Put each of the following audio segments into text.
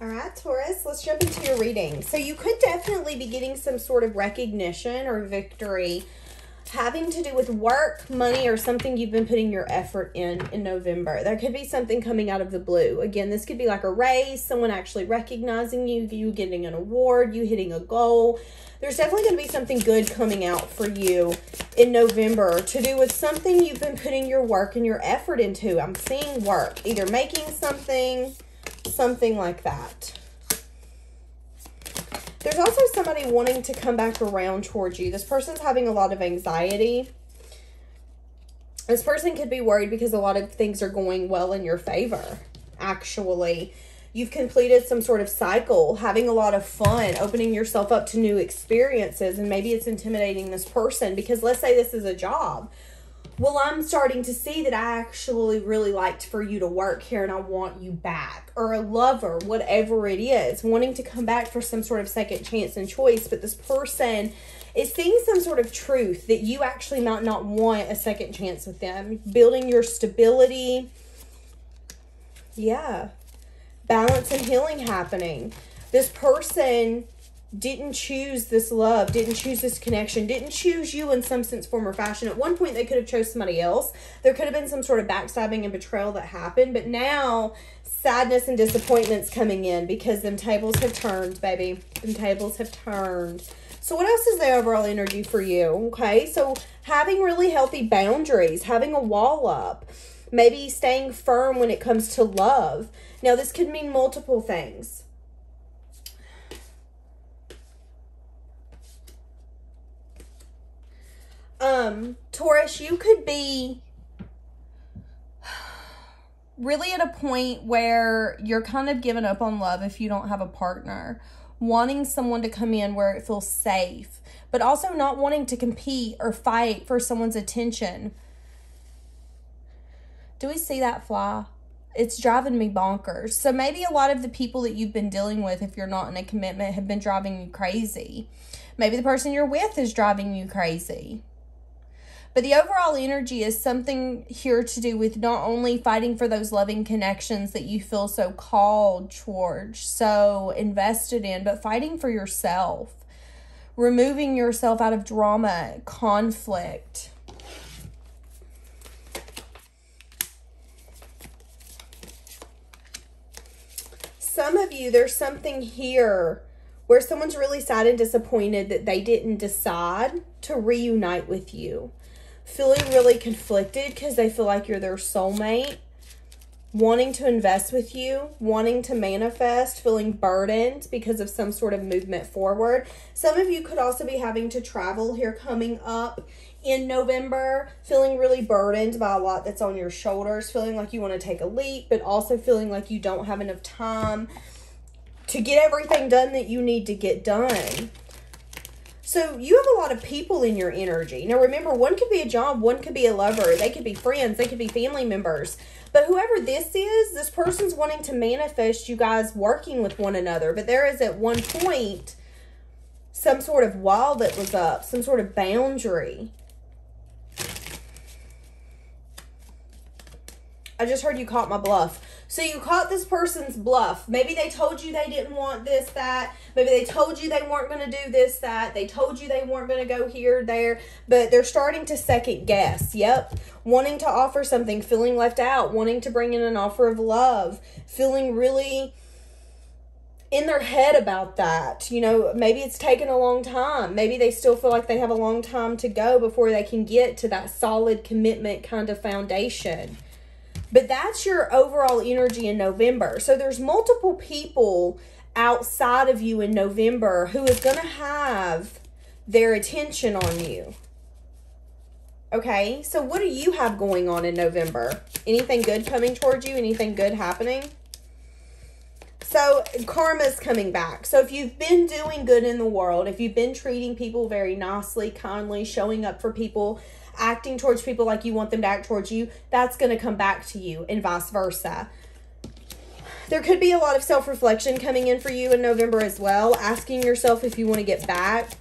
All right, Taurus, let's jump into your reading. So you could definitely be getting some sort of recognition or victory having to do with work, money, or something you've been putting your effort in November. There could be something coming out of the blue. Again, this could be like a raise, someone actually recognizing you, you getting an award, you hitting a goal. There's definitely going to be something good coming out for you in November to do with something you've been putting your work and your effort into. I'm seeing work, either making something like that. There's also somebody wanting to come back around towards you. This person's having a lot of anxiety. This person could be worried because a lot of things are going well in your favor, actually. You've completed some sort of cycle, having a lot of fun, opening yourself up to new experiences, and maybe it's intimidating this person because let's say this is a job. Well, I'm starting to see that I actually really liked for you to work here and I want you back. Or a lover, whatever it is, wanting to come back for some sort of second chance and choice. But this person is seeing some sort of truth that you actually might not want a second chance with them. Building your stability. Yeah. Balance and healing happening. This person didn't choose this love, didn't choose this connection, didn't choose you in some sense, form, or fashion. At one point, they could have chose somebody else. There could have been some sort of backstabbing and betrayal that happened. But now, sadness and disappointment's coming in because them tables have turned, baby. Them tables have turned. So what else is the overall energy for you? Okay, so having really healthy boundaries, having a wall up, maybe staying firm when it comes to love. Now, this could mean multiple things. Taurus, you could be really at a point where you're kind of giving up on love if you don't have a partner. Wanting someone to come in where it feels safe, but also not wanting to compete or fight for someone's attention. Do we see that fly? It's driving me bonkers. So maybe a lot of the people that you've been dealing with, if you're not in a commitment, have been driving you crazy. Maybe the person you're with is driving you crazy. But the overall energy is something here to do with not only fighting for those loving connections that you feel so called towards, so invested in, but fighting for yourself. Removing yourself out of drama, conflict. Some of you, there's something here where someone's really sad and disappointed that they didn't decide to reunite with you. Feeling really conflicted because they feel like you're their soulmate. Wanting to invest with you. Wanting to manifest. Feeling burdened because of some sort of movement forward. Some of you could also be having to travel here coming up in November. Feeling really burdened by a lot that's on your shoulders. Feeling like you want to take a leap, but also feeling like you don't have enough time to get everything done that you need to get done. So you have a lot of people in your energy. Now remember, one could be a job, one could be a lover. They could be friends, they could be family members. But whoever this is, this person's wanting to manifest you guys working with one another. But there is at one point some sort of wall that was up, some sort of boundary. I just heard you caught my bluff. So you caught this person's bluff. Maybe they told you they didn't want this, that. Maybe they told you they weren't going to do this, that. They told you they weren't going to go here, there. But they're starting to second guess. Yep. Wanting to offer something, feeling left out, wanting to bring in an offer of love, feeling really in their head about that. You know, maybe it's taken a long time. Maybe they still feel like they have a long time to go before they can get to that solid commitment kind of foundation. But that's your overall energy in November. So there's multiple people outside of you in November who is going to have their attention on you. Okay, so what do you have going on in November? Anything good coming towards you? Anything good happening? So karma's coming back. So if you've been doing good in the world, if you've been treating people very nicely, kindly, showing up for people, acting towards people like you want them to act towards you, that's going to come back to you and vice versa. There could be a lot of self-reflection coming in for you in November as well, asking yourself if you want to get back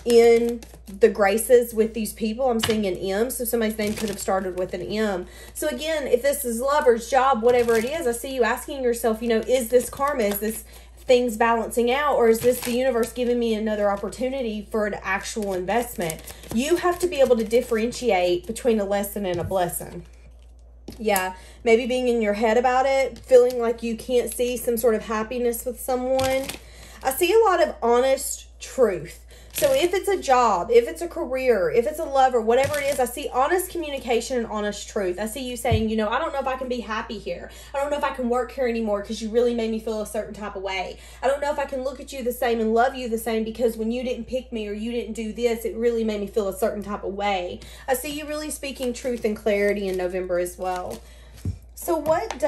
in the graces with these people. I'm seeing an M, so somebody's name could have started with an M. So again, if this is lovers, job, whatever it is, I see you asking yourself, you know, is this karma? Is this things balancing out, or is this the universe giving me another opportunity for an actual investment? You have to be able to differentiate between a lesson and a blessing. Yeah, maybe being in your head about it, feeling like you can't see some sort of happiness with someone. I see a lot of honest truth. So if it's a job, if it's a career, if it's a lover, whatever it is, I see honest communication and honest truth. I see you saying, you know, I don't know if I can be happy here. I don't know if I can work here anymore because you really made me feel a certain type of way. I don't know if I can look at you the same and love you the same because when you didn't pick me or you didn't do this, it really made me feel a certain type of way. I see you really speaking truth and clarity in November as well. So what do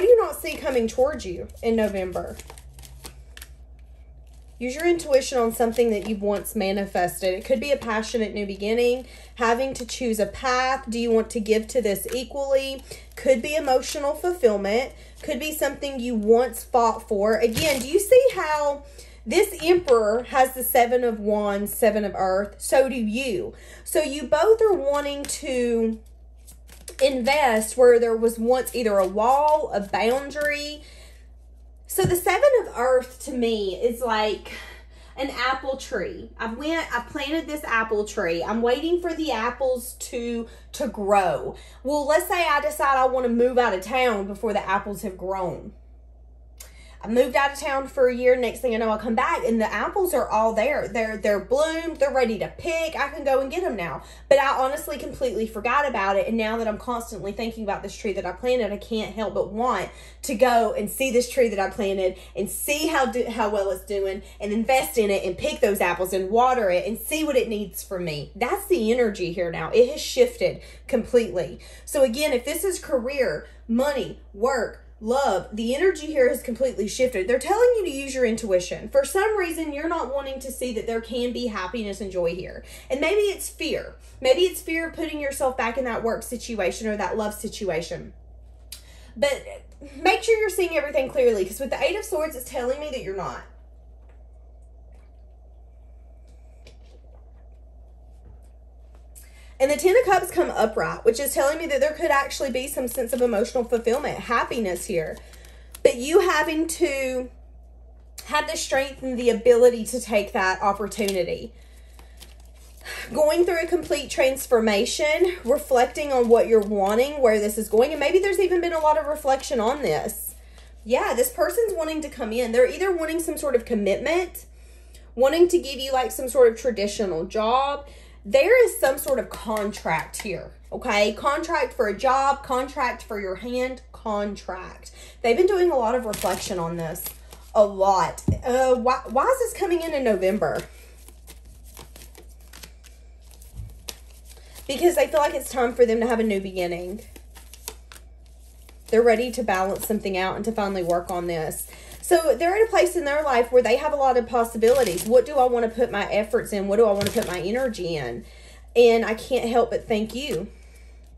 you not see coming towards you in November? Use your intuition on something that you've once manifested. It could be a passionate new beginning, having to choose a path. Do you want to give to this equally? Could be emotional fulfillment. Could be something you once fought for. Again, do you see how this Emperor has the 7 of Wands, 7 of Earth? So do you. So you both are wanting to invest where there was once either a wall, a boundary. So the 7 of Earth to me is like an apple tree. I planted this apple tree. I'm waiting for the apples to grow. Well, let's say I decide I want to move out of town before the apples have grown. I moved out of town for a year. Next thing I know, I'll come back and the apples are all there. They're bloomed. They're ready to pick. I can go and get them now. But I honestly completely forgot about it. And now that I'm constantly thinking about this tree that I planted, I can't help but want to go and see this tree that I planted and see how well it's doing and invest in it and pick those apples and water it and see what it needs from me. That's the energy here now. It has shifted completely. So again, if this is career, money, work, love, the energy here has completely shifted. They're telling you to use your intuition. For some reason, you're not wanting to see that there can be happiness and joy here. And maybe it's fear. Maybe it's fear of putting yourself back in that work situation or that love situation. But make sure you're seeing everything clearly, because with the 8 of Swords, it's telling me that you're not. And the 10 of Cups come upright, which is telling me that there could actually be some sense of emotional fulfillment, happiness here. But you having to have the strength and the ability to take that opportunity. Going through a complete transformation, reflecting on what you're wanting, where this is going. And maybe there's even been a lot of reflection on this. Yeah, this person's wanting to come in. They're either wanting some sort of commitment, wanting to give you like some sort of traditional job. There is some sort of contract here, okay? Contract for a job, contract for your hand, contract. They've been doing a lot of reflection on this. A lot. Why is this coming in November? Because they feel like it's time for them to have a new beginning. They're ready to balance something out and to finally work on this. So they're at a place in their life where they have a lot of possibilities. What do I want to put my efforts in? What do I want to put my energy in? And I can't help but thank you.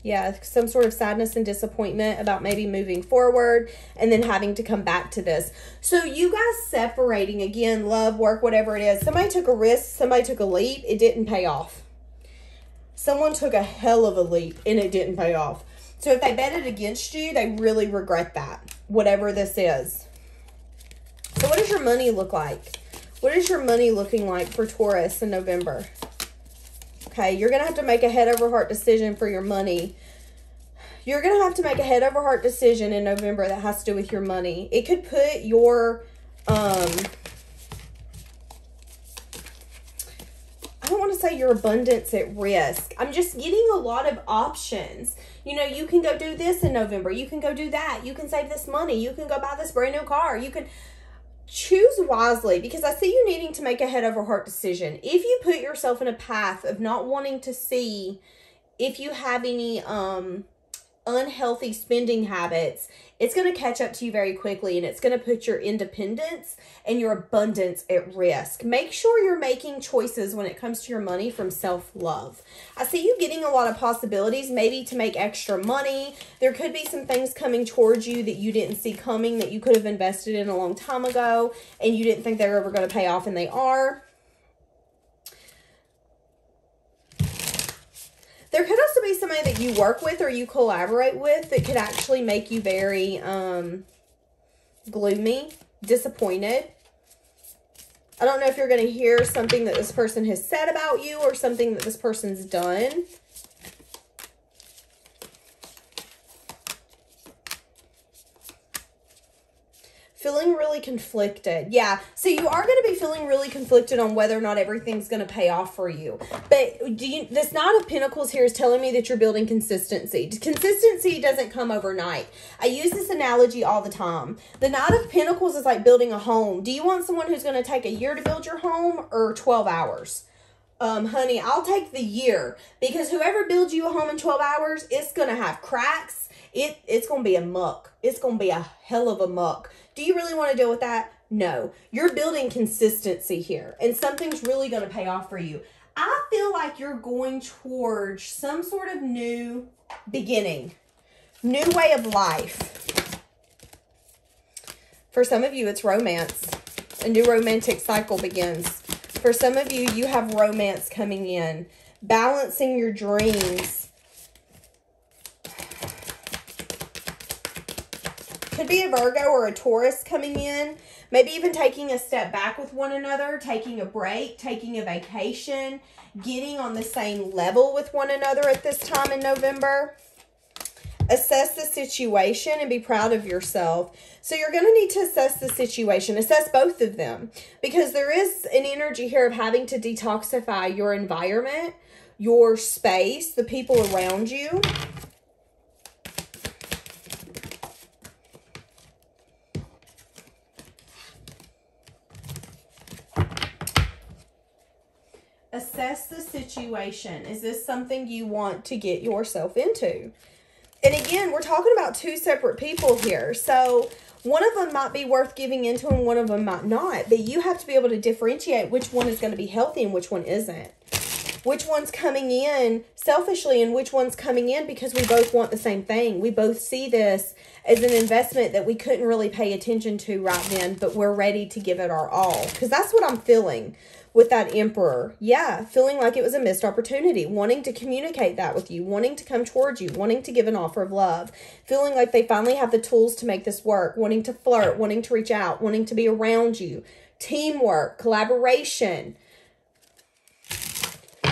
Yeah, some sort of sadness and disappointment about maybe moving forward and then having to come back to this. So you guys separating, again, love, work, whatever it is. Somebody took a risk. Somebody took a leap. It didn't pay off. Someone took a hell of a leap and it didn't pay off. So if they betted against you, they really regret that, whatever this is. So what does your money look like? What is your money looking like for Taurus in November? Okay, you're going to have to make a head over heart decision for your money. You're going to have to make a head over heart decision in November that has to do with your money. It could put your, I don't want to say your abundance at risk. I'm just getting a lot of options. You know, you can go do this in November. You can go do that. You can save this money. You can go buy this brand new car. You can choose wisely, because I see you needing to make a head over heart decision. If you put yourself in a path of not wanting to see if you have any unhealthy spending habits, it's going to catch up to you very quickly, and it's going to put your independence and your abundance at risk. Make sure you're making choices when it comes to your money from self-love. I see you getting a lot of possibilities, maybe to make extra money. There could be some things coming towards you that you didn't see coming, that you could have invested in a long time ago, and you didn't think they were ever going to pay off, and they are. There could also be somebody that you work with or you collaborate with that could actually make you very gloomy, disappointed. I don't know if you're going to hear something that this person has said about you or something that this person's done. Feeling really conflicted. Yeah, so you are going to be feeling really conflicted on whether or not everything's going to pay off for you. But this Knight of Pentacles here is telling me that you're building consistency. Consistency doesn't come overnight. I use this analogy all the time. The Knight of Pentacles is like building a home. Do you want someone who's going to take a year to build your home or 12 hours? Honey, I'll take the year, because whoever builds you a home in 12 hours, it's going to have cracks. It's going to be a muck. It's going to be a hell of a muck. Do you really want to deal with that? No. You're building consistency here, and something's really going to pay off for you. I feel like you're going towards some sort of new beginning, new way of life. For some of you, it's romance. A new romantic cycle begins. For some of you, you have romance coming in, balancing your dreams. Could be a Virgo or a Taurus coming in. Maybe even taking a step back with one another, taking a break, taking a vacation, getting on the same level with one another at this time in November. Assess the situation and be proud of yourself. So you're going to need to assess the situation. Assess both of them, because there is an energy here of having to detoxify your environment, your space, the people around you. Assess the situation. Is this something you want to get yourself into? And again, we're talking about two separate people here. So one of them might be worth giving into and one of them might not. But you have to be able to differentiate which one is going to be healthy and which one isn't. Which one's coming in selfishly and which one's coming in because we both want the same thing. We both see this as an investment that we couldn't really pay attention to right then, but we're ready to give it our all. Because that's what I'm feeling with that Emperor. Yeah, feeling like it was a missed opportunity, wanting to communicate that with you, wanting to come towards you, wanting to give an offer of love, feeling like they finally have the tools to make this work, wanting to flirt, wanting to reach out, wanting to be around you, teamwork, collaboration,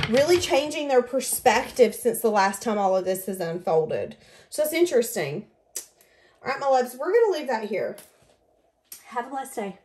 really changing their perspective since the last time all of this has unfolded. So it's interesting. All right, my loves, we're going to leave that here. Have a blessed day.